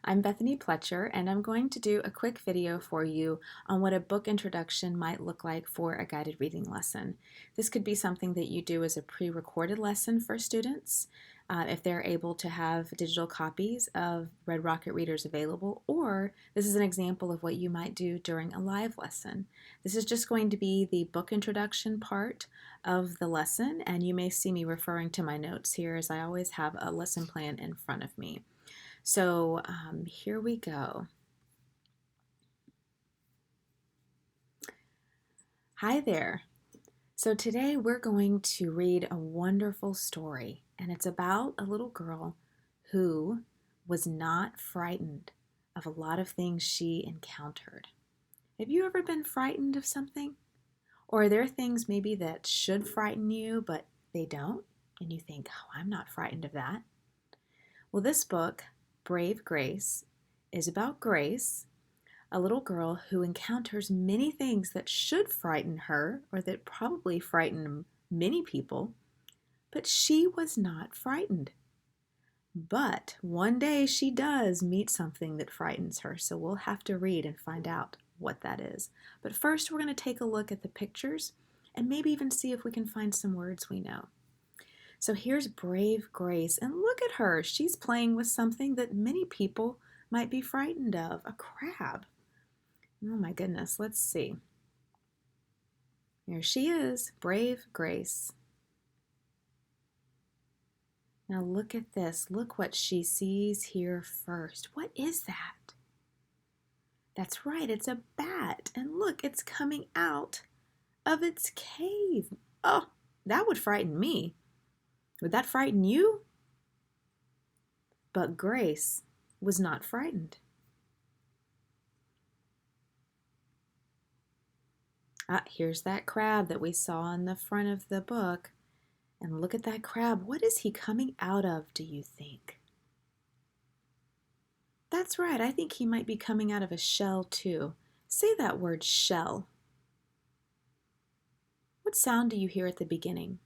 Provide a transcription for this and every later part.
I'm Bethany Pletcher, and I'm going to do a quick video for you on what a book introduction might look like for a guided reading lesson. This could be something that you do as a pre-recorded lesson for students, if they're able to have digital copies of Red Rocket Readers available, or this is an example of what you might do during a live lesson. This is just going to be the book introduction part of the lesson, and you may see me referring to my notes here as I always have a lesson plan in front of me. So here we go. Hi there. So today we're going to read a wonderful story, and it's about a little girl who was not frightened of a lot of things she encountered. Have you ever been frightened of something? Or are there things maybe that should frighten you, but they don't? And you think, oh, I'm not frightened of that. Well, this book, Brave Grace, is about Grace, a little girl who encounters many things that should frighten her, or that probably frighten many people, but she was not frightened. But one day she does meet something that frightens her, so we'll have to read and find out what that is. But first, we're going to take a look at the pictures and maybe even see if we can find some words we know. So here's Brave Grace, and look at her. She's playing with something that many people might be frightened of, a crab. Oh my goodness, let's see. Here she is, Brave Grace. Now look at this. Look what she sees here first. What is that? That's right, it's a bat. And look, it's coming out of its cave. Oh, that would frighten me. Would that frighten you? But Grace was not frightened. Here's that crab that we saw on the front of the book. And look at that crab. What is he coming out of, do you think? That's right. I think he might be coming out of a shell too. Say that word, shell. What sound do you hear at the beginning?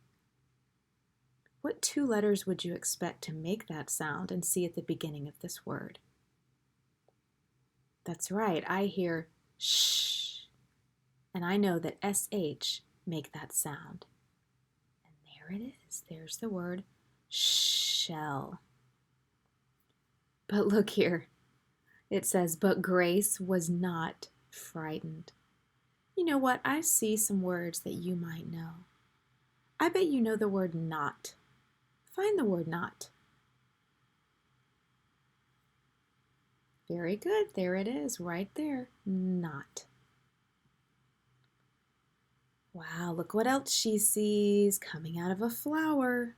What two letters would you expect to make that sound and see at the beginning of this word? That's right. I hear shh. And I know that SH make that sound. And there it is. There's the word shell. But look here. It says, but Grace was not frightened. You know what? I see some words that you might know. I bet you know the word not. Find the word not. Very good. There it is, right there. Not. Wow, look what else she sees coming out of a flower.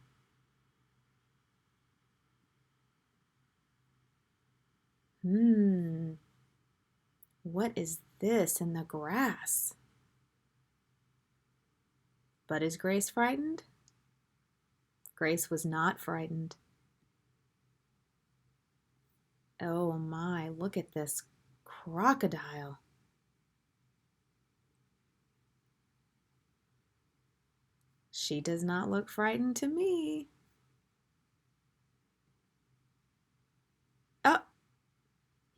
What is this in the grass? But is Grace frightened? Grace was not frightened. Oh my, look at this crocodile. She does not look frightened to me. Oh,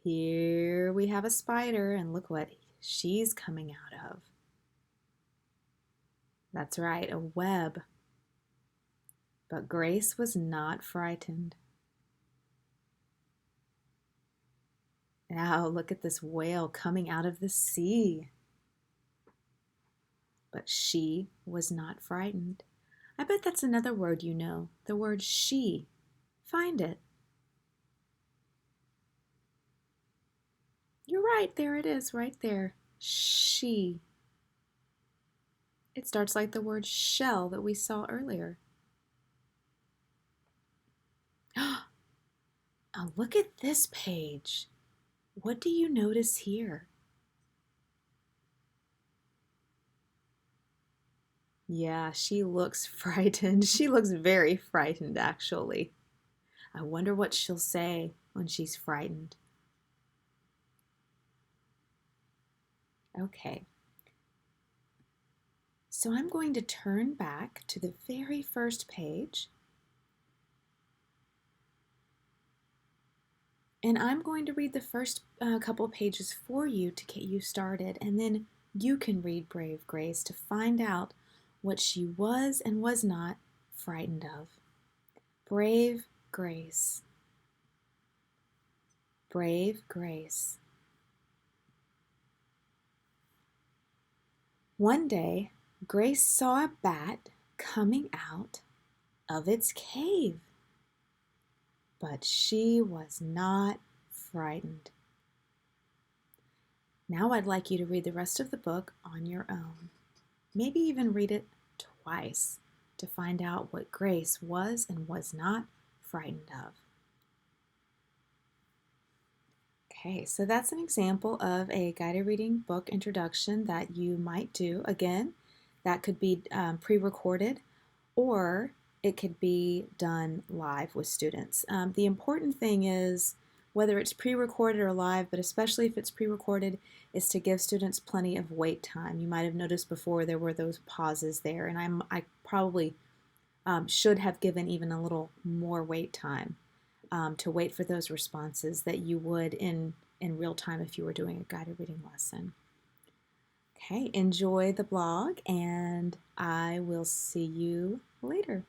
here we have a spider, and look what she's coming out of. That's right, a web. But Grace was not frightened. Now look at this whale coming out of the sea. But she was not frightened. I bet that's another word you know, the word she. Find it. You're right, there it is, right there. She. It starts like the word shell that we saw earlier. Oh, look at this page. What do you notice here? Yeah, she looks frightened. She looks very frightened, actually. I wonder what she'll say when she's frightened. Okay. So I'm going to turn back to the very first page. And I'm going to read the first couple pages for you to get you started, and then you can read Brave Grace to find out what she was and was not frightened of. Brave Grace. Brave Grace. One day, Grace saw a bat coming out of its cave, but she was not frightened. Now I'd like you to read the rest of the book on your own. Maybe even read it twice to find out what Grace was and was not frightened of. Okay, so that's an example of a guided reading book introduction that you might do. Again, that could be pre-recorded, or it could be done live with students. The important thing is, whether it's pre-recorded or live, but especially if it's pre-recorded, is to give students plenty of wait time. You might have noticed before there were those pauses there, and I probably should have given even a little more wait time to wait for those responses that you would in real time if you were doing a guided reading lesson. Okay, enjoy the blog, and I will see you later.